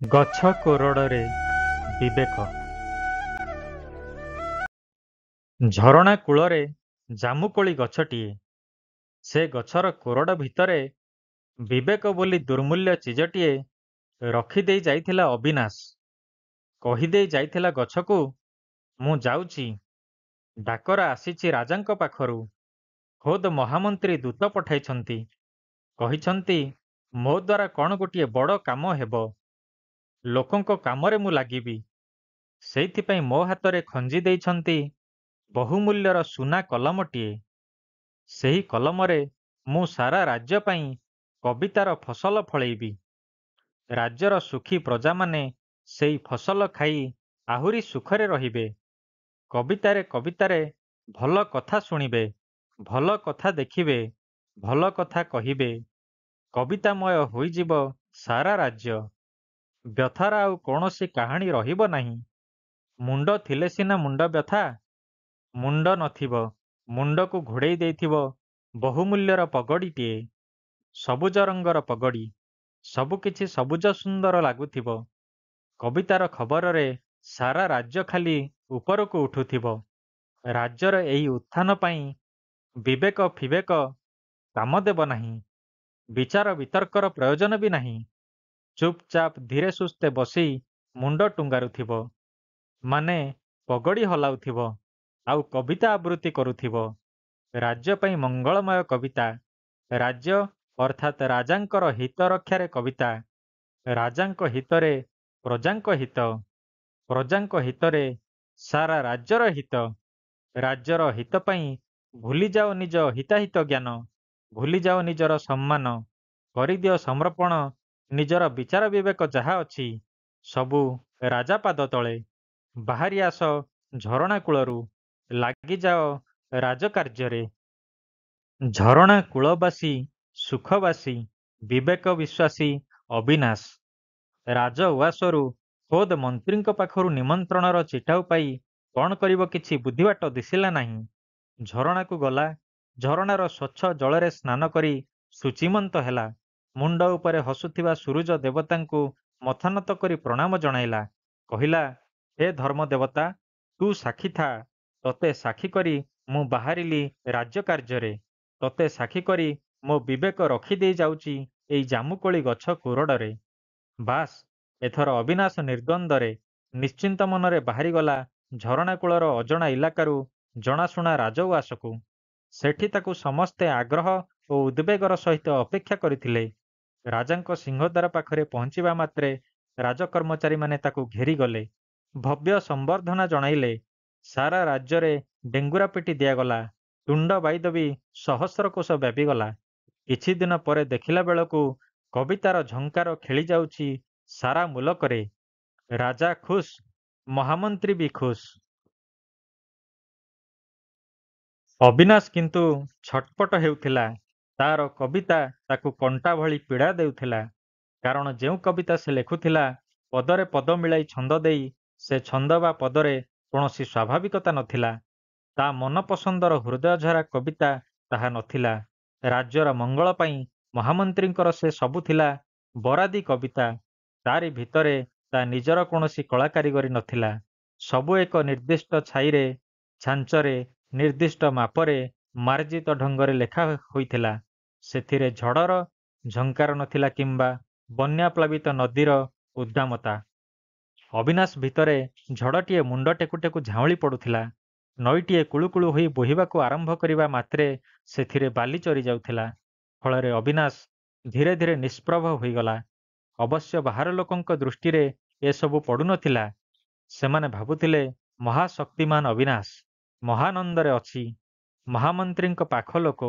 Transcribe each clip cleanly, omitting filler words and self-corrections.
ଗଛ କୋରଡ଼ରେ ବିବେକ। ଝରଣା କୂଳରେ ଜାମୁକୋଳି ଗଛଟିଏ। ସେ ଗଛର କୋରଡ଼ ଭିତରେ ବିବେକ ବୋଲି ଦୁର୍ମୂଲ୍ୟ ଚିଜଟିଏ ରଖିଦେଇ ଯାଇଥିଲା ଅବିନାଶ। କହିଦେଇ ଯାଇଥିଲା ଗଛକୁ, ମୁଁ ଯାଉଛି, ଡାକରା ଆସିଛି ରାଜାଙ୍କ ପାଖରୁ। ଖୋଦ୍ ମହାମନ୍ତ୍ରୀ ଦୂତ ପଠାଇଛନ୍ତି। କହିଛନ୍ତି ମୋ ଦ୍ୱାରା କ'ଣ ଗୋଟିଏ ବଡ଼ କାମ ହେବ। ଲୋକଙ୍କ କାମରେ ମୁଁ ଲାଗିବି। ସେଇଥିପାଇଁ ମୋ ହାତରେ ଖଞ୍ଜି ଦେଇଛନ୍ତି ବହୁମୂଲ୍ୟର ସୁନା କଲମଟିଏ। ସେହି କଲମରେ ମୁଁ ସାରା ରାଜ୍ୟ ପାଇଁ କବିତାର ଫସଲ ଫଳେଇବି। ରାଜ୍ୟର ସୁଖୀ ପ୍ରଜାମାନେ ସେଇ ଫସଲ ଖାଇ ଆହୁରି ସୁଖରେ ରହିବେ। କବିତାରେ କବିତାରେ ଭଲ କଥା ଶୁଣିବେ, ଭଲ କଥା ଦେଖିବେ, ଭଲ କଥା କହିବେ। କବିତାମୟ ହୋଇଯିବ ସାରା ରାଜ୍ୟ। ବ୍ୟଥାର ଆଉ କୌଣସି କାହାଣୀ ରହିବ ନାହିଁ। ମୁଣ୍ଡ ଥିଲେ ସିନା ମୁଣ୍ଡ ବ୍ୟଥା। ମୁଣ୍ଡ ନଥିବ, ମୁଣ୍ଡକୁ ଘୋଡ଼େଇ ଦେଇଥିବ ବହୁମୂଲ୍ୟର ପଗଡ଼ିଟିଏ। ସବୁଜ ରଙ୍ଗର ପଗଡ଼ି। ସବୁକିଛି ସବୁଜ ସୁନ୍ଦର ଲାଗୁଥିବ। କବିତାର ଖବରରେ ସାରା ରାଜ୍ୟ ଖାଲି ଉପରକୁ ଉଠୁଥିବ। ରାଜ୍ୟର ଏଇ ଉତ୍ଥାନ ପାଇଁ ବିବେକ ଫିବେକ କାମ ଦେବ ନାହିଁ। ବିଚାର ବିତର୍କର ପ୍ରୟୋଜନ ବି ନାହିଁ। ଚୁପଚାପ ଧୀରେ ସୁସ୍ଥେ ବସି ମୁଣ୍ଡ ଟୁଙ୍ଗାରୁଥିବ। ମାନେ ପଗଡ଼ି ହଲାଉଥିବ, ଆଉ କବିତା ଆବୃତ୍ତି କରୁଥିବ। ରାଜ୍ୟ ପାଇଁ ମଙ୍ଗଳମୟ କବିତା। ରାଜ୍ୟ ଅର୍ଥାତ୍ ରାଜାଙ୍କର ହିତ ରକ୍ଷାରେ କବିତା। ରାଜାଙ୍କ ହିତରେ ପ୍ରଜାଙ୍କ ହିତ। ପ୍ରଜାଙ୍କ ହିତରେ ସାରା ରାଜ୍ୟର ହିତ। ରାଜ୍ୟର ହିତ ପାଇଁ ଭୁଲିଯାଅ ନିଜ ହିତାହିତ ଜ୍ଞାନ। ଭୁଲିଯାଅ ନିଜର ସମ୍ମାନ। କରିଦିଅ ସମର୍ପଣ ନିଜର ବିଚାର ବିବେକ ଯାହା ଅଛି, ସବୁ ରାଜା ପାଦ ତଳେ। ବାହାରି ଆସ ଝରଣା କୂଳରୁ, ଲାଗିଯାଅ ରାଜକାର୍ଯ୍ୟରେ। ଝରଣା କୂଳବାସୀ, ସୁଖବାସୀ, ବିବେକ ବିଶ୍ୱାସୀ ଅବିନାଶ। ରାଜ ଉଆସରୁ ଖୋଦ୍ ମନ୍ତ୍ରୀଙ୍କ ପାଖରୁ ନିମନ୍ତ୍ରଣର ଚିଠାଉ ପାଇ କ'ଣ କରିବ କିଛି ବୁଦ୍ଧିବାଟ ଦିଶିଲା ନାହିଁ। ଝରଣାକୁ ଗଲା। ଝରଣାର ସ୍ୱଚ୍ଛ ଜଳରେ ସ୍ନାନ କରି ଶୁଚିମନ୍ତ ହେଲା। ମୁଣ୍ଡ ଉପରେ ହସୁଥିବା ସୂରୁଜ ଦେବତାଙ୍କୁ ମଥାନତ କରି ପ୍ରଣାମ ଜଣାଇଲା। କହିଲା, ହେ ଧର୍ମ ଦେବତା, ତୁ ସାକ୍ଷୀ ଥା। ତତେ ସାକ୍ଷୀ କରି ମୁଁ ବାହାରିଲି ରାଜ୍ୟ କାର୍ଯ୍ୟରେ। ତତେ ସାକ୍ଷୀ କରି ମୋ ବିବେକ ରଖିଦେଇ ଯାଉଛି ଏଇ ଜାମୁକୋଳି ଗଛ କୋରଡ଼ରେ। ବାସ୍, ଏଥର ଅବିନାଶ ନିର୍ଦ୍ୱନ୍ଦରେ ନିଶ୍ଚିନ୍ତ ମନରେ ବାହାରିଗଲା ଝରଣା କୂଳର ଅଜଣା ଇଲାକାରୁ ଜଣାଶୁଣା ରାଜ ଉଆସକୁ। ସେଠି ତାକୁ ସମସ୍ତେ ଆଗ୍ରହ ଓ ଉଦ୍ବେଗର ସହିତ ଅପେକ୍ଷା କରିଥିଲେ। ରାଜାଙ୍କ ସିଂହଦ୍ୱାର ପାଖରେ ପହଞ୍ଚିବା ମାତ୍ରେ ରାଜକର୍ମଚାରୀମାନେ ତାକୁ ଘେରିଗଲେ। ଭବ୍ୟ ସମ୍ବର୍ଦ୍ଧନା ଜଣାଇଲେ। ସାରା ରାଜ୍ୟରେ ଡେଙ୍ଗୁରା ପିଟି ଦିଆଗଲା। ତୁଣ୍ଡ ବାଇଦ ବି ସହସ୍ରକୋଶ ବ୍ୟାପିଗଲା। କିଛି ଦିନ ପରେ ଦେଖିଲା ବେଳକୁ କବିତାର ଝଙ୍କାର ଖେଳି ଯାଉଛି ସାରା ମୁଲକରେ। ରାଜା ଖୁସ୍, ମହାମନ୍ତ୍ରୀ ବି ଖୁସ୍। ଅବିନାଶ କିନ୍ତୁ ଛଟପଟ ହେଉଥିଲା। ତାର କବିତା ତାକୁ କଣ୍ଟା ଭଳି ପୀଡ଼ା ଦେଉଥିଲା। କାରଣ ଯେଉଁ କବିତା ସେ ଲେଖୁଥିଲା, ପଦରେ ପଦ ମିଳାଇ ଛନ୍ଦ ଦେଇ, ସେ ଛନ୍ଦ ବା ପଦରେ କୌଣସି ସ୍ୱାଭାବିକତା ନଥିଲା। ତା ମନପସନ୍ଦର ହୃଦୟଝରା କବିତା ତାହା ନଥିଲା। ରାଜ୍ୟର ମଙ୍ଗଳ ପାଇଁ ମହାମନ୍ତ୍ରୀଙ୍କର ସେ ସବୁ ଥିଲା ବରାଦୀ କବିତା। ତାରି ଭିତରେ ତା ନିଜର କୌଣସି କଳାକାରିଗରୀ ନଥିଲା। ସବୁ ଏକ ନିର୍ଦ୍ଦିଷ୍ଟ ଛାଇରେ, ଛାଞ୍ଚରେ, ନିର୍ଦ୍ଦିଷ୍ଟ ମାପରେ, ମାର୍ଜିତ ଢଙ୍ଗରେ ଲେଖା ହୋଇଥିଲା। ସେଥିରେ ଝଡ଼ର ଝଙ୍କାର ନଥିଲା କିମ୍ବା ବନ୍ୟାପ୍ଳାବିତ ନଦୀର ଉଦ୍ଦାମତା। ଅବିନାଶ ଭିତରେ ଝଡ଼ଟିଏ ମୁଣ୍ଡ ଟେକୁ ଟେକୁ ଝାଉଁଳି ପଡ଼ୁଥିଲା। ନଈଟିଏ କୁଳୁକୁଳୁ ହୋଇ ବୋହିବାକୁ ଆରମ୍ଭ କରିବା ମାତ୍ରେ ସେଥିରେ ବାଲି ଚରି ଯାଉଥିଲା। ଫଳରେ ଅବିନାଶ ଧୀରେ ଧୀରେ ନିଷ୍ପ୍ରଭ ହୋଇଗଲା। ଅବଶ୍ୟ ବାହାର ଲୋକଙ୍କ ଦୃଷ୍ଟିରେ ଏସବୁ ପଡ଼ୁନଥିଲା। ସେମାନେ ଭାବୁଥିଲେ ମହାଶକ୍ତିମାନ ଅବିନାଶ ମହାନନ୍ଦରେ ଅଛି। ମହାମନ୍ତ୍ରୀଙ୍କ ପାଖ ଲୋକ।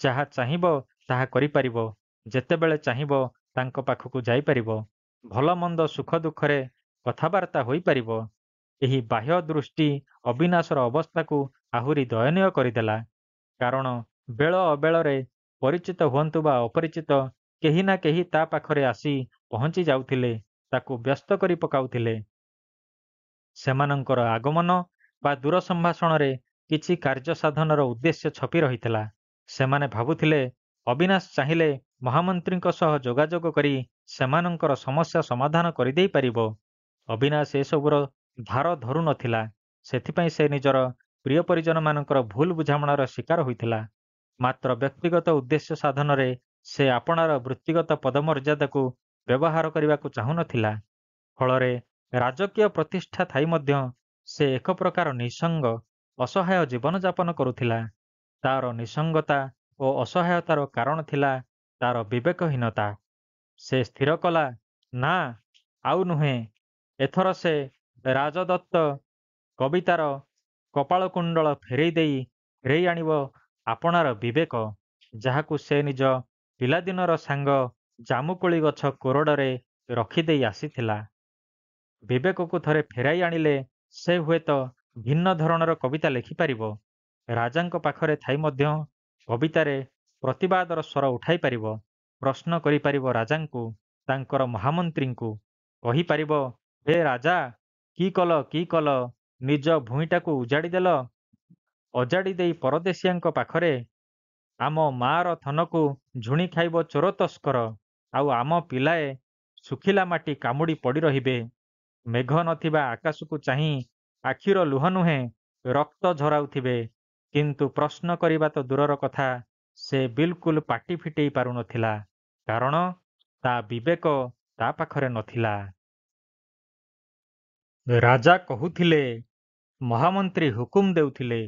ଯାହା ଚାହିଁବ ତାହା କରିପାରିବ। ଯେତେବେଳେ ଚାହିଁବ ତାଙ୍କ ପାଖକୁ ଯାଇପାରିବ। ଭଲ ମନ୍ଦ ସୁଖ ଦୁଃଖରେ କଥାବାର୍ତ୍ତା ହୋଇପାରିବ। ଏହି ବାହ୍ୟ ଦୃଷ୍ଟି ଅବିନାଶର ଅବସ୍ଥାକୁ ଆହୁରି ଦୟନୀୟ କରିଦେଲା। କାରଣ ବେଳ ଅବେଳରେ ପରିଚିତ ହୁଅନ୍ତୁ ବା ଅପରିଚିତ କେହି ନା କେହି ତା ପାଖରେ ଆସି ପହଞ୍ଚି ଯାଉଥିଲେ, ତାକୁ ବ୍ୟସ୍ତ କରି ପକାଉଥିଲେ। ସେମାନଙ୍କର ଆଗମନ ବା ଦୂର ସମ୍ଭାଷଣରେ କିଛି କାର୍ଯ୍ୟ ସାଧନର ଉଦ୍ଦେଶ୍ୟ ଛପି ରହିଥିଲା। ସେମାନେ ଭାବୁଥିଲେ ଅବିନାଶ ଚାହିଁଲେ ମହାମନ୍ତ୍ରୀଙ୍କ ସହ ଯୋଗାଯୋଗ କରି ସେମାନଙ୍କର ସମସ୍ୟା ସମାଧାନ କରିଦେଇ ପାରିବ। ଅବିନାଶ ଏସବୁର ଧାର ଧରୁ ନଥିଲା। ସେଥିପାଇଁ ସେ ନିଜର ପ୍ରିୟ ପରିଜନମାନଙ୍କର ଭୁଲ ବୁଝାମଣାର ଶିକାର ହୋଇଥିଲା। ମାତ୍ର ବ୍ୟକ୍ତିଗତ ଉଦ୍ଦେଶ୍ୟ ସାଧନରେ ସେ ଆପଣାର ବୃତ୍ତିଗତ ପଦମର୍ଯ୍ୟାଦାକୁ ବ୍ୟବହାର କରିବାକୁ ଚାହୁଁନଥିଲା। ଫଳରେ ରାଜକୀୟ ପ୍ରତିଷ୍ଠା ଥାଇ ମଧ୍ୟ ସେ ଏକ ପ୍ରକାର ନିଃସଙ୍ଗ ଅସହାୟ ଜୀବନଯାପନ କରୁଥିଲା। ତାର ନିଃସଙ୍ଗତା ଓ ଅସହାୟତାର କାରଣ ଥିଲା ତାର ବିବେକହୀନତା। ସେ ସ୍ଥିର କଲା, ନା, ଆଉ ନୁହେଁ। ଏଥର ସେ ରାଜଦତ୍ତ କବିତାର କପାଳକୁଣ୍ଡଳ ଫେରେଇ ଆଣିବ ଆପଣାର ବିବେକ, ଯାହାକୁ ସେ ନିଜ ପିଲାଦିନର ସାଙ୍ଗ ଜାମୁକୋଳି ଗଛ କୋରଡ଼ରେ ରଖିଦେଇ ଆସିଥିଲା। ବିବେକକୁ ଥରେ ଫେରାଇ ଆଣିଲେ ସେ ହୁଏତ ଭିନ୍ନ ଧରଣର କବିତା ଲେଖିପାରିବ। ରାଜାଙ୍କ ପାଖରେ ଥାଇ ମଧ୍ୟ କବିତାରେ ପ୍ରତିବାଦର ସ୍ୱର ଉଠାଇ ପାରିବ। ପ୍ରଶ୍ନ କରିପାରିବ ରାଜାଙ୍କୁ, ତାଙ୍କର ମହାମନ୍ତ୍ରୀଙ୍କୁ। କହିପାରିବ, ହେ ରାଜା, କି କଲ, କି କଲ? ନିଜ ଭୂଇଁଟାକୁ ଉଜାଡ଼ିଦେଲ। ଅଜାଡ଼ି ଦେଇ ପରଦେଶିଆଙ୍କ ପାଖରେ ଆମ ମାଆର ଥନକୁ ଝୁଣି ଖାଇବ ଚୋର ତସ୍କର। ଆଉ ଆମ ପିଲାଏ ଶୁଖିଲା ମାଟି କାମୁଡ଼ି ପଡ଼ି ରହିବେ। ମେଘ ନଥିବା ଆକାଶକୁ ଚାହିଁ ଆଖିର ଲୁହ ନୁହେଁ, ରକ୍ତ ଝରାଉଥିବେ। କିନ୍ତୁ ପ୍ରଶ୍ନ କରିବା ତ ଦୂରର କଥା, ସେ ବିଲକୁଲ ପାଟି ଫିଟେଇ ପାରୁନଥିଲା। କାରଣ ତା ବିବେକ ତା ପାଖରେ ନଥିଲା। ରାଜା କହୁଥିଲେ, ମହାମନ୍ତ୍ରୀ ହୁକୁମ ଦେଉଥିଲେ,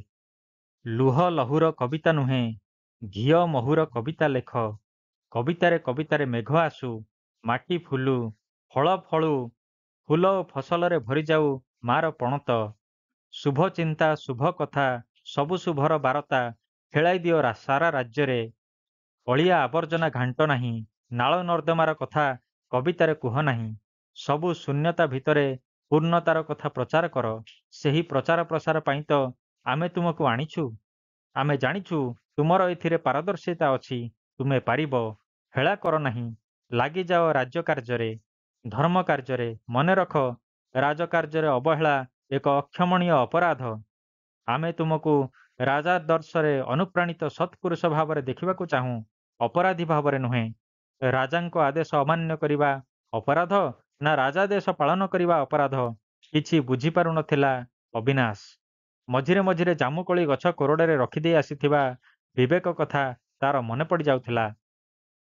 ଲୁହ ଲହୁର କବିତା ନୁହେଁ, ଘିଅ ମହୁର କବିତା ଲେଖ। କବିତାରେ ମେଘ ଆସୁ, ମାଟି ଫୁଲୁ, ଫଳ ଫଳୁ, ଫୁଲ ଓ ଫସଲରେ ଭରିଯାଉ ମାର ପଣତ। ଶୁଭ ଚିନ୍ତା, ଶୁଭ କଥା, ସବୁ ଶୁଭର ବାରତା ଖେଳାଇ ଦିଅ ସାରା ରାଜ୍ୟରେ। ଅଳିଆ ଆବର୍ଜନା ଘାଣ୍ଟ ନାହିଁ, ନାଳ ନର୍ଦ୍ଦମାର କଥା କବିତାରେ କୁହ ନାହିଁ। ସବୁ ଶୂନ୍ୟତା ଭିତରେ ପୂର୍ଣ୍ଣତାର କଥା ପ୍ରଚାର କର। ସେହି ପ୍ରଚାର ପ୍ରସାର ପାଇଁ ତ ଆମେ ତୁମକୁ ଆଣିଛୁ। ଆମେ ଜାଣିଛୁ ତୁମର ଏଥିରେ ପାରଦର୍ଶିତା ଅଛି। ତୁମେ ପାରିବ। ହେଳା କର ନାହିଁ। ଲାଗିଯାଅ ରାଜ୍ୟକାର୍ଯ୍ୟରେ, ଧର୍ମ କାର୍ଯ୍ୟରେ। ମନେ ରଖ, ରାଜକାର୍ଯ୍ୟରେ ଅବହେଳା ଏକ ଅକ୍ଷମଣୀୟ ଅପରାଧ। ଆମେ ତୁମକୁ ରାଜାଦର୍ଶରେ ଅନୁପ୍ରାଣିତ ସତ୍ପୁରୁଷ ଭାବରେ ଦେଖିବାକୁ ଚାହୁଁ, ଅପରାଧୀ ଭାବରେ ନୁହେଁ। ରାଜାଙ୍କ ଆଦେଶ ଅମାନ୍ୟ କରିବା ଅପରାଧ ନା ରାଜାଦେଶ ପାଳନ କରିବା ଅପରାଧ, କିଛି ବୁଝିପାରୁନଥିଲା ଅବିନାଶ। ମଝିରେ ମଝିରେ ଜାମୁକୋଳି ଗଛ କୋରଡ଼ରେ ରଖିଦେଇ ଆସିଥିବା ବିବେକ କଥା ତାର ମନେ ପଡ଼ିଯାଉଥିଲା।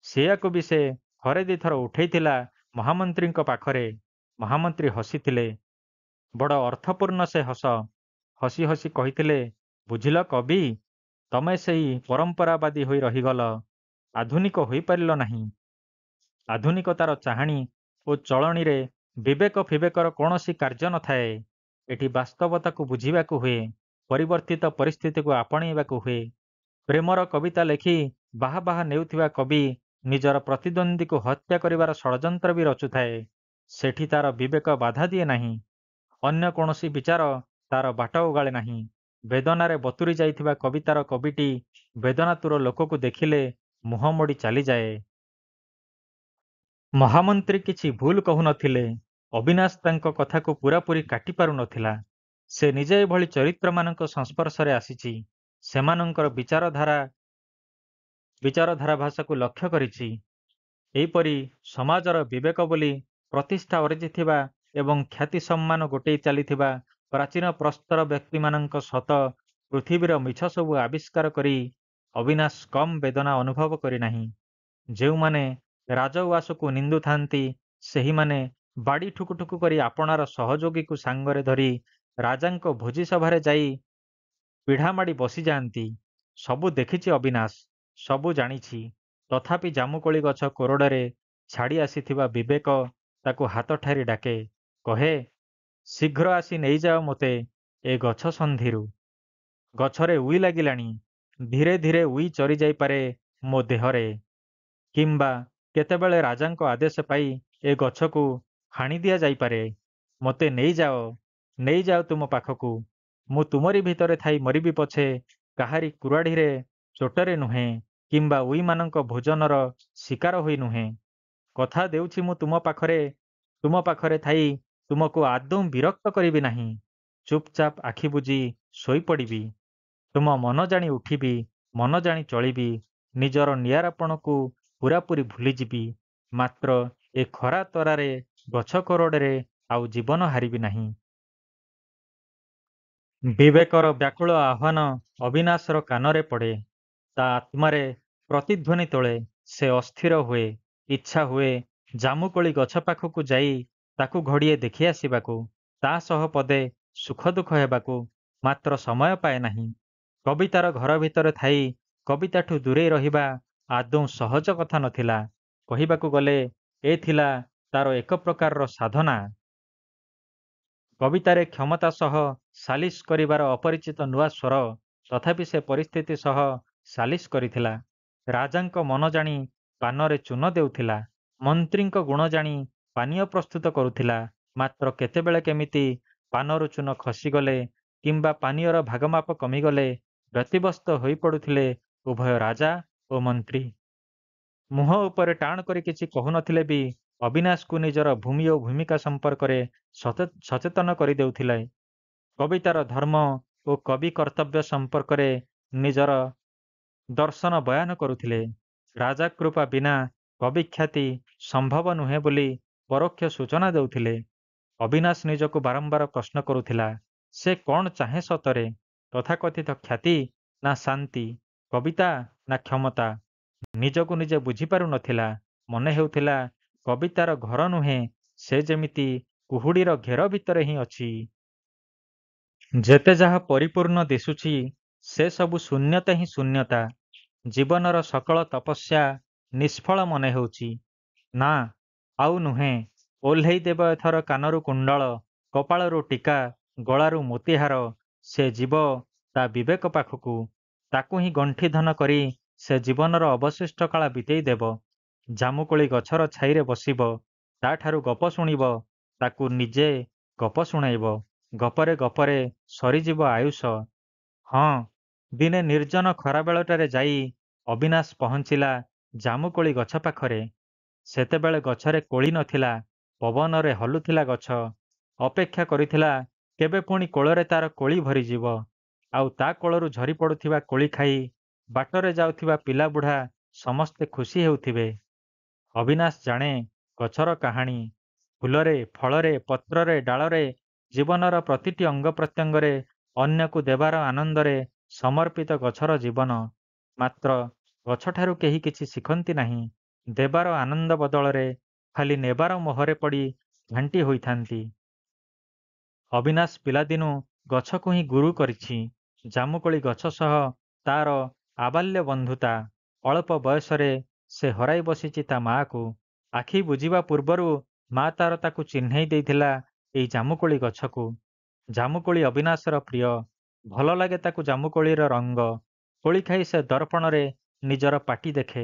ସେଇଆକୁ ବି ସେ ଥରେ ଦିଥର ଉଠେଇଥିଲା ମହାମନ୍ତ୍ରୀଙ୍କ ପାଖରେ। ମହାମନ୍ତ୍ରୀ ହସିଥିଲେ। ବଡ଼ ଅର୍ଥପୂର୍ଣ୍ଣ ସେ ହସ। ହସି ହସି କହିଥିଲେ, ବୁଝିଲ କବି, ତମେ ସେଇ ପରମ୍ପରାବାଦୀ ହୋଇ ରହିଗଲ, ଆଧୁନିକ ହୋଇପାରିଲ ନାହିଁ। ଆଧୁନିକତାର ଚାହାଣୀ ଓ ଚଳଣୀରେ ବିବେକ ଫିବେକର କୌଣସି କାର୍ଯ୍ୟ ନଥାଏ। ଏଠି ବାସ୍ତବତାକୁ ବୁଝିବାକୁ ହୁଏ, ପରିବର୍ତ୍ତିତ ପରିସ୍ଥିତିକୁ ଆପଣେଇବାକୁ ହୁଏ। ପ୍ରେମର କବିତା ଲେଖି ବାହା ବାହା ନେଉଥିବା କବି ନିଜର ପ୍ରତିଦ୍ୱନ୍ଦ୍ୱୀକୁ ହତ୍ୟା କରିବାର ଷଡ଼ଯନ୍ତ୍ର ବି ରଚୁଥାଏ। ସେଠି ତାର ବିବେକ ବାଧା ଦିଏ ନାହିଁ। ଅନ୍ୟ କୌଣସି ବିଚାର ତାର ବାଟ ଓଗାଳେ ନାହିଁ। ବେଦନାରେ ବତୁରି ଯାଇଥିବା କବିତାର କବିଟି ବେଦନାତୁର ଲୋକକୁ ଦେଖିଲେ ମୁହଁ ମୋଡ଼ି ଚାଲିଯାଏ। ମହାମନ୍ତ୍ରୀ କିଛି ଭୁଲ କହୁନଥିଲେ। ଅବିନାଶ ତାଙ୍କ କଥାକୁ ପୂରାପୂରି କାଟି ପାରୁନଥିଲା। ସେ ନିଜେ ଏଭଳି ଚରିତ୍ରମାନଙ୍କ ସଂସ୍ପର୍ଶରେ ଆସିଛି। ସେମାନଙ୍କର ବିଚାରଧାରା ଭାଷାକୁ ଲକ୍ଷ୍ୟ କରିଛି। ଏହିପରି ସମାଜର ବିବେକ ବୋଲି ପ୍ରତିଷ୍ଠା ଅର୍ଜିଥିବା ଏବଂ ଖ୍ୟାତି ସମ୍ମାନ ଗୋଟେଇ ଚାଲିଥିବା ପ୍ରାଚୀନ ପ୍ରସ୍ତର ବ୍ୟକ୍ତିମାନଙ୍କ ସତ ପୃଥିବୀର ମିଛ ସବୁ ଆବିଷ୍କାର କରି ଅବିନାଶ କମ୍ ବେଦନା ଅନୁଭବ କରିନାହିଁ। ଯେଉଁମାନେ ରାଜଉଆସକୁ ନିନ୍ଦୁଥାନ୍ତି, ସେହିମାନେ ବାଡ଼ି ଠୁକୁଠୁକୁ କରି ଆପଣାର ସହଯୋଗୀକୁ ସାଙ୍ଗରେ ଧରି ରାଜାଙ୍କ ଭୋଜିସଭାରେ ଯାଇ ପିଢ଼ାମାଡ଼ି ବସିଯାଆନ୍ତି। ସବୁ ଦେଖିଛି ଅବିନାଶ, ସବୁ ଜାଣିଛି। ତଥାପି ଜାମୁକୋଳି ଗଛ କୋରଡ଼ରେ ଛାଡ଼ି ଆସିଥିବା ବିବେକ ତାକୁ ହାତ ଠାରି ଡାକେ, କହେ, ଶୀଘ୍ର ଆସି ନେଇଯାଅ ମୋତେ ଏ ଗଛ ସନ୍ଧିରୁ। ଗଛରେ ଉଇ ଲାଗିଲାଣି। ଧୀରେ ଧୀରେ ଉଇ ଚରି ଯାଇପାରେ ମୋ ଦେହରେ। କିମ୍ବା କେତେବେଳେ ରାଜାଙ୍କ ଆଦେଶ ପାଇ ଏ ଗଛକୁ ହାଣି ଦିଆଯାଇପାରେ। ମୋତେ ନେଇଯାଅ ତୁମ ପାଖକୁ। ମୁଁ ତୁମରି ଭିତରେ ଥାଇ ମରିବି ପଛେ କାହାରି କୁରାଢ଼ିରେ ଚୋଟରେ ନୁହେଁ, କିମ୍ବା ଉଇମାନଙ୍କ ଭୋଜନର ଶିକାର ହୋଇ ନୁହେଁ। କଥା ଦେଉଛି ମୁଁ ତୁମ ପାଖରେ ଥାଇ ତୁମକୁ ଆଦୌ ବିରକ୍ତ କରିବି ନାହିଁ। ଚୁପଚାପ ଆଖି ବୁଜି ଶୋଇପଡ଼ିବି। ତୁମ ମନ ଜାଣି ଉଠିବି, ମନ ଜାଣି ଚଳିବି। ନିଜର ନିଆରାପଣକୁ ପୂରାପୂରି ଭୁଲିଯିବି। ମାତ୍ର ଏ ଖରା ତରାରେ ଗଛ କୋରଡ଼ରେ ଆଉ ଜୀବନ ହାରିବି ନାହିଁ। ବିବେକର ବ୍ୟାକୁଳ ଆହ୍ୱାନ ଅବିନାଶର କାନରେ ପଡ଼େ। ତା ଆତ୍ମାରେ ପ୍ରତିଧ୍ୱନି ତୋଳେ। ସେ ଅସ୍ଥିର ହୁଏ। ଇଚ୍ଛା ହୁଏ ଜାମୁକୋଳି ଗଛ ପାଖକୁ ଯାଇ ତାକୁ ଘଡ଼ିଏ ଦେଖି ଆସିବାକୁ, ତା ସହ ପଦେ ସୁଖ ଦୁଃଖ ହେବାକୁ। ମାତ୍ର ସମୟ ପାଏ ନାହିଁ। କବିତାର ଘର ଭିତରେ ଥାଇ କବିତାଠୁ ଦୂରେଇ ରହିବା ଆଦୌ ସହଜ କଥା ନଥିଲା। କହିବାକୁ ଗଲେ ଏ ଥିଲା ତାର ଏକ ପ୍ରକାରର ସାଧନା। କବିତାରେ କ୍ଷମତା ସହ ସାଲିସ କରିବାର ଅପରିଚିତ ନୂଆ ସ୍ୱର। ତଥାପି ସେ ପରିସ୍ଥିତି ସହ ସାଲିସ କରିଥିଲା। ରାଜାଙ୍କ ମନ ଜାଣି ପାନରେ ଚୂନ ଦେଉଥିଲା। ମନ୍ତ୍ରୀଙ୍କ ଗୁଣ ଜାଣି ପାନୀୟ ପ୍ରସ୍ତୁତ କରୁଥିଲା। ମାତ୍ର କେତେବେଳେ କେମିତି ପାନରୁ ଚୂନ ଖସିଗଲେ କିମ୍ବା ପାନୀୟର ଭାଗମାପ କମିଗଲେ ବ୍ୟତିବ୍ୟସ୍ତ ହୋଇପଡ଼ୁଥିଲେ ଉଭୟ ରାଜା ଓ ମନ୍ତ୍ରୀ। ମୁହଁ ଉପରେ ଟାଣ କରି କିଛି କହୁନଥିଲେ ବି ଅବିନାଶକୁ ନିଜର ଭୂମି ଓ ଭୂମିକା ସମ୍ପର୍କରେ ସଚେତନ କରିଦେଉଥିଲେ। କବିତାର ଧର୍ମ ଓ କବି କର୍ତ୍ତବ୍ୟ ସମ୍ପର୍କରେ ନିଜର ଦର୍ଶନ ବୟାନ କରୁଥିଲେ। ରାଜାକୃପା ବିନା କବିଖ୍ୟାତି ସମ୍ଭବ ନୁହେଁ ବୋଲି ପରୋକ୍ଷ ସୂଚନା ଦେଉଥିଲେ। ଅବିନାଶ ନିଜକୁ ବାରମ୍ବାର ପ୍ରଶ୍ନ କରୁଥିଲା, ସେ କ'ଣ ଚାହେଁ ସତରେ? ତଥାକଥିତ ଖ୍ୟାତି ନା ଶାନ୍ତି? କବିତା ନା କ୍ଷମତା? ନିଜକୁ ନିଜେ ବୁଝିପାରୁ ନଥିଲା। ମନେ ହେଉଥିଲା କବିତାର ଘର ନୁହେଁ, ସେ ଯେମିତି କୁହୁଡ଼ିର ଘେର ଭିତରେ ହିଁ ଅଛି। ଯେତେ ଯାହା ପରିପୂର୍ଣ୍ଣ ଦିଶୁଛି ସେ ସବୁ ଶୂନ୍ୟତା ହିଁ ଶୂନ୍ୟତା। ଜୀବନର ସକଳ ତପସ୍ୟା ନିଷ୍ଫଳ ମନେ ହେଉଛି। ନା, ଆଉ ନୁହେଁ। ଓହ୍ଲେଇ ଦେବ ଏଥର କାନରୁ କୁଣ୍ଡଳ, କପାଳରୁ ଟୀକା, ଗଳାରୁ ମୋତିହାର। ସେ ଯିବ ତା ବିବେକ ପାଖକୁ। ତାକୁ ହିଁ ଗଣ୍ଠିଧନ କରି ସେ ଜୀବନର ଅବଶିଷ୍ଟ କାଳ ବିତେଇ ଦେବ। ଜାମୁକୋଳି ଗଛର ଛାଇରେ ବସିବ। ତାଠାରୁ ଗପ ଶୁଣିବ। ତାକୁ ନିଜେ ଗପ ଶୁଣାଇବ। ଗପରେ ଗପରେ ସରିଯିବ ଆୟୁଷ। ହଁ, ଦିନେ ନିର୍ଜନ ଖରାବେଳଟାରେ ଯାଇ ଅବିନାଶ ପହଞ୍ଚିଲା ଜାମୁକୋଳି ଗଛ ପାଖରେ। ସେତେବେଳେ ଗଛରେ କୋଳି ନଥିଲା। ପବନରେ ହଲୁଥିଲା ଗଛ। ଅପେକ୍ଷା କରିଥିଲା କେବେ ପୁଣି କୋଳରେ ତାର କୋଳି ଭରିଯିବ। ଆଉ ତା କୋଳରୁ ଝରି ପଡ଼ୁଥିବା କୋଳି ଖାଇ ବାଟରେ ଯାଉଥିବା ପିଲା ବୁଢ଼ା ସମସ୍ତେ ଖୁସି ହେଉଥିବେ। ଅବିନାଶ ଜାଣେ ଗଛର କାହାଣୀ। ଫୁଲରେ, ଫଳରେ, ପତ୍ରରେ, ଡାଳରେ, ଜୀବନର ପ୍ରତିଟି ଅଙ୍ଗ ପ୍ରତ୍ୟଙ୍ଗରେ ଅନ୍ୟକୁ ଦେବାର ଆନନ୍ଦରେ ସମର୍ପିତ ଗଛର ଜୀବନ। ମାତ୍ର ଗଛଠାରୁ କେହି କିଛି ଶିଖନ୍ତି ନାହିଁ। ଦେବାର ଆନନ୍ଦ ବଦଳରେ ଖାଲି ନେବାର ମୋହରେ ପଡ଼ି ଘାଣ୍ଟି ହୋଇଥାନ୍ତି। ଅବିନାଶ ପିଲାଦିନୁ ଗଛକୁ ହିଁ ଗୁରୁ କରିଛି। ଜାମୁକୋଳି ଗଛ ସହ ତାର ଆବାଲ୍ୟ ବନ୍ଧୁତା। ଅଳ୍ପ ବୟସରେ ସେ ହରାଇ ବସିଛି ତା ମାଆକୁ। ଆଖି ବୁଜିବା ପୂର୍ବରୁ ମା ତାର ତାକୁ ଚିହ୍ନେଇ ଦେଇଥିଲା ଏଇ ଜାମୁକୋଳି ଗଛକୁ। ଜାମୁକୋଳି ଅବିନାଶର ପ୍ରିୟ। ଭଲ ଲାଗେ ତାକୁ ଜାମୁକୋଳିର ରଙ୍ଗ। କୋଳି ଖାଇ ସେ ଦର୍ପଣରେ ନିଜର ପାଟି ଦେଖେ।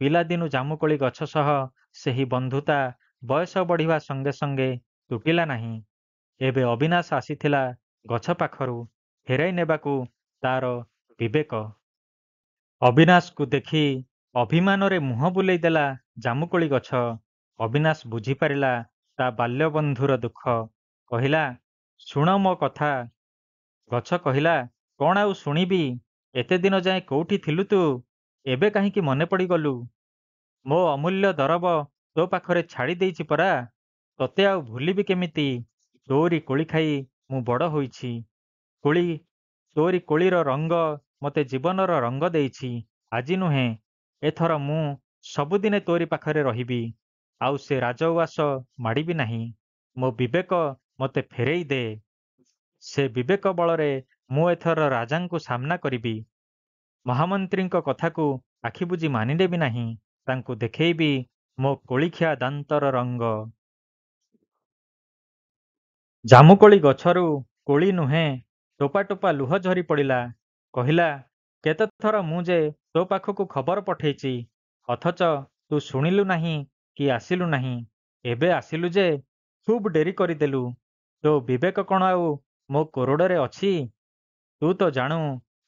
ପିଲାଦିନୁ ଜାମୁକୋଳି ଗଛ ସହ ସେହି ବନ୍ଧୁତା ବୟସ ବଢ଼ିବା ସଙ୍ଗେ ସଙ୍ଗେ ତୁଟିଲା ନାହିଁ। ଏବେ ଅବିନାଶ ଆସିଥିଲା ଗଛ ପାଖରୁ ଫେରାଇ ନେବାକୁ ତାର ବିବେକ। ଅବିନାଶକୁ ଦେଖି ଅଭିମାନରେ ମୁହଁ ବୁଲେଇ ଦେଲା ଜାମୁକୋଳି ଗଛ। ଅବିନାଶ ବୁଝିପାରିଲା ତା ବାଲ୍ୟବନ୍ଧୁର ଦୁଃଖ। କହିଲା, ଶୁଣ ମୋ କଥା। ଗଛ କହିଲା, କ'ଣ ଆଉ ଶୁଣିବି? ଏତେ ଦିନ ଯାଏ କୋଉଠି ଥିଲୁ ତୁ? ଏବେ କାହିଁକି ମନେ ପଡ଼ିଗଲୁ? ମୋ ଅମୂଲ୍ୟ ଦରବ ତୋ ପାଖରେ ଛାଡ଼ି ଦେଇଛି ପରା। ତତେ ଆଉ ଭୁଲିବି କେମିତି? ତୋରି କୋଳି ଖାଇ ମୁଁ ବଡ଼ ହୋଇଛି। କୋଳି, ତୋରି କୋଳିର ରଙ୍ଗ ମୋତେ ଜୀବନର ରଙ୍ଗ ଦେଇଛି। ଆଜି ନୁହେଁ, ଏଥର ମୁଁ ସବୁଦିନେ ତୋରି ପାଖରେ ରହିବି। ଆଉ ସେ ରାଜଉଆସ ମାଡ଼ିବି ନାହିଁ। ମୋ ବିବେକ ମୋତେ ଫେରେଇ ଦେ। ସେ ବିବେକ ବଳରେ ମୁଁ ଏଥର ରାଜାଙ୍କୁ ସାମ୍ନା କରିବି। ମହାମନ୍ତ୍ରୀଙ୍କ କଥାକୁ ଆଖି ବୁଜି ମାନିନେବି ନାହିଁ। ତାଙ୍କୁ ଦେଖେଇବି ମୋ କୋଳିଖିଆ ଦାନ୍ତର ରଙ୍ଗ। ଜାମୁକୋଳି ଗଛରୁ କୋଳି ନୁହେଁ, ଟୋପା ଟୋପା ଲୁହ ଝରି ପଡ଼ିଲା। କହିଲା, କେତେଥର ମୁଁ ଯେ ତୋ ପାଖକୁ ଖବର ପଠେଇଛି, ଅଥଚ ତୁ ଶୁଣିଲୁ ନାହିଁ କି ଆସିଲୁ ନାହିଁ। ଏବେ ଆସିଲୁ ଯେ ଖୁବ୍ ଡେରି କରିଦେଲୁ। ତୋ ବିବେକ କ'ଣ ଆଉ ମୋ କୋରଡ଼ରେ ଅଛି? ତୁ ତ ଜାଣୁ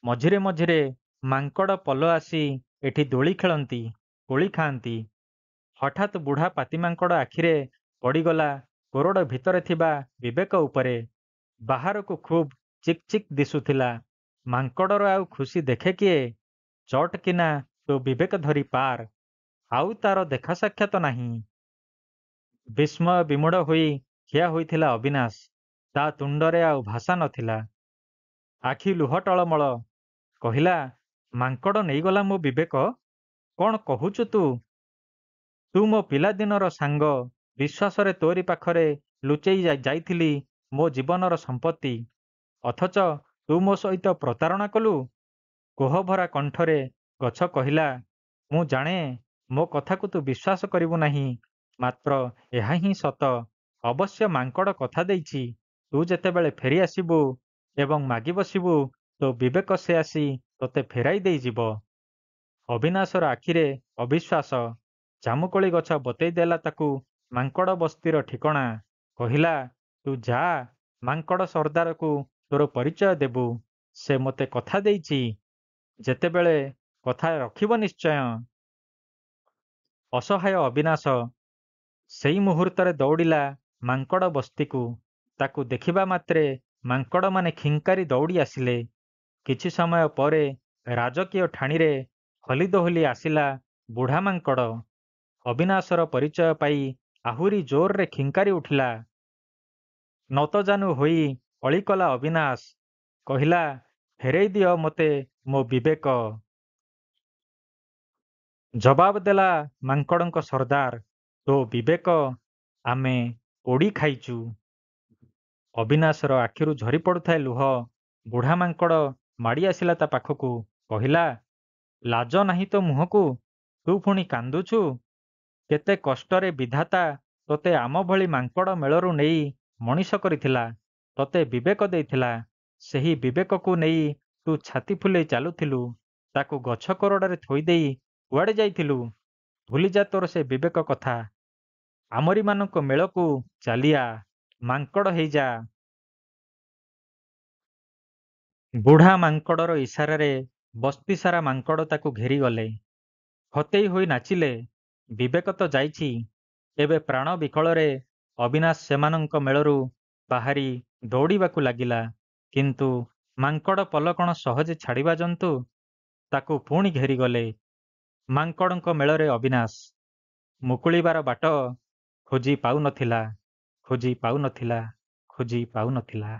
ମଝିରେ ମଝିରେ ମାଙ୍କଡ଼ ପଲ ଆସି ଏଠି ଦୋଳି ଖେଳନ୍ତି, କୋଳି ଖାଆନ୍ତି। ହଠାତ୍ ବୁଢ଼ା ପାତିମାଙ୍କଡ଼ ଆଖିରେ ପଡ଼ିଗଲା କୋରଡ଼ ଭିତରେ ଥିବା ବିବେକ ଉପରେ। ବାହାରକୁ ଖୁବ୍ ଚିକ୍ ଚିକ୍ ଦିଶୁଥିଲା। ମାଙ୍କଡ଼ର ଆଉ ଖୁସି ଦେଖେ କିଏ? ଚଟ୍ କିନା ତୋ ବିବେକ ଧରି ପାର। ଆଉ ତାର ଦେଖା ସାକ୍ଷାତ ନାହିଁ। ବିସ୍ମୟ ବିମୂଢ଼ ହୋଇ ଠିଆ ହୋଇଥିଲା ଅବିନାଶ। ତା ତୁଣ୍ଡରେ ଆଉ ଭାଷା ନଥିଲା। ଆଖି ଲୁହ ଟଳମଳ। କହିଲା, ମାଙ୍କଡ଼ ନେଇଗଲା ମୋ ବିବେକ? କ'ଣ କହୁଛୁ ତୁ? ତୁ ମୋ ପିଲାଦିନର ସାଙ୍ଗ। ବିଶ୍ୱାସରେ ତୋରି ପାଖରେ ଲୁଚେଇ ଯାଇଥିଲି ମୋ ଜୀବନର ସମ୍ପତ୍ତି। ଅଥଚ ତୁ ମୋ ସହିତ ପ୍ରତାରଣା କଲୁ। କୋହଭରା କଣ୍ଠରେ ଗଛ କହିଲା, ମୁଁ ଜାଣେ ମୋ କଥାକୁ ତୁ ବିଶ୍ୱାସ କରିବୁ ନାହିଁ, ମାତ୍ର ଏହା ହିଁ ସତ। ଅବଶ୍ୟ ମାଙ୍କଡ଼ କଥା ଦେଇଛି, ତୁ ଯେତେବେଳେ ଫେରି ଆସିବୁ ଏବଂ ମାଗି ବସିବୁ, ତୋ ବିବେକ ସେ ଆସି ତୋତେ ଫେରାଇ ଦେଇଯିବ। ଅବିନାଶର ଆଖିରେ ଅବିଶ୍ୱାସ। ଜାମୁକୋଳି ଗଛ ବତେଇ ଦେଲା ତାକୁ ମାଙ୍କଡ଼ ବସ୍ତିର ଠିକଣା। କହିଲା, ତୁ ଯା, ମାଙ୍କଡ଼ ସର୍ଦ୍ଦାରକୁ ତୋର ପରିଚୟ ଦେବୁ। ସେ ମୋତେ କଥା ଦେଇଛି, ଯେତେବେଳେ କଥା ରଖିବ ନିଶ୍ଚୟ। ଅସହାୟ ଅବିନାଶ ସେଇ ମୁହୂର୍ତ୍ତରେ ଦୌଡ଼ିଲା ମାଙ୍କଡ଼ ବସ୍ତିକୁ। ତାକୁ ଦେଖିବା ମାତ୍ରେ ମାଙ୍କଡ଼ମାନେ ଖିଙ୍କାରି ଦୌଡ଼ି ଆସିଲେ। କିଛି ସମୟ ପରେ ରାଜକୀୟ ଠାଣିରେ ହଲି ଦୋହଲି ଆସିଲା ବୁଢ଼ା ମାଙ୍କଡ଼। ଅବିନାଶର ପରିଚୟ ପାଇ ଆହୁରି ଜୋରରେ ଖିଙ୍କାରି ଉଠିଲା। ନତଜାନୁ ହୋଇ ଅଳି କଲା ଅବିନାଶ। କହିଲା, ଫେରେଇ ଦିଅ ମୋତେ ମୋ ବିବେକ। ଜବାବ ଦେଲା ମାଙ୍କଡ଼ଙ୍କ ସର୍ଦ୍ଦାର, ତୋ ବିବେକ ଆମେ ପୋଡ଼ି ଖାଇଛୁ। ଅବିନାଶର ଆଖିରୁ ଝରି ପଡ଼ୁଥାଏ ଲୁହ। ବୁଢ଼ା ମାଙ୍କଡ଼ ମାଡ଼ି ଆସିଲା ତା ପାଖକୁ। କହିଲା, ଲାଜ ନାହିଁ ତୋ ମୁହଁକୁ? ତୁ ପୁଣି କାନ୍ଦୁଛୁ? କେତେ କଷ୍ଟରେ ବିଧାତା ତୋତେ ଆମ ଭଳି ମାଙ୍କଡ଼ ମେଳରୁ ନେଇ ମଣିଷ କରିଥିଲା। ତୋତେ ବିବେକ ଦେଇଥିଲା। ସେହି ବିବେକକୁ ନେଇ ତୁ ଛାତି ଫୁଲେଇ ଚାଲୁଥିଲୁ। ତାକୁ ଗଛ କୋରଡ଼ରେ ଥୋଇଦେଇ କୁଆଡ଼େ ଯାଇଥିଲୁ? ଭୁଲିଯା ତୋର ସେ ବିବେକ କଥା। ଆମରିମାନଙ୍କ ମେଳକୁ ଚାଲିଆ, ମାଙ୍କଡ଼ ହେଇଯା। ବୁଢ଼ା ମାଙ୍କଡ଼ର ଇସାରାରେ ବସ୍ତି ସାରା ମାଙ୍କଡ଼ ତାକୁ ଘେରିଗଲେ। ହତେଇ ହୋଇ ନାଚିଲେ। ବିବେକ ତ ଯାଇଛି। ଏବେ ପ୍ରାଣ ବିକଳରେ ଅବିନାଶ ସେମାନଙ୍କ ମେଳରୁ ବାହାରି ଦୌଡ଼ିବାକୁ ଲାଗିଲା। କିନ୍ତୁ ମାଙ୍କଡ଼ ପଲ କ'ଣ ସହଜେ ଛାଡ଼ିବା ଜନ୍ତୁ? ତାକୁ ପୁଣି ଘେରିଗଲେ। ମାଙ୍କଡ଼ଙ୍କ ମେଳରେ ଅବିନାଶ ମୁକୁଳିବାର ବାଟ ଖୋଜି ପାଉନଥିଲା, ଖୋଜି ପାଉନଥିଲା, ଖୋଜି ପାଉନଥିଲା।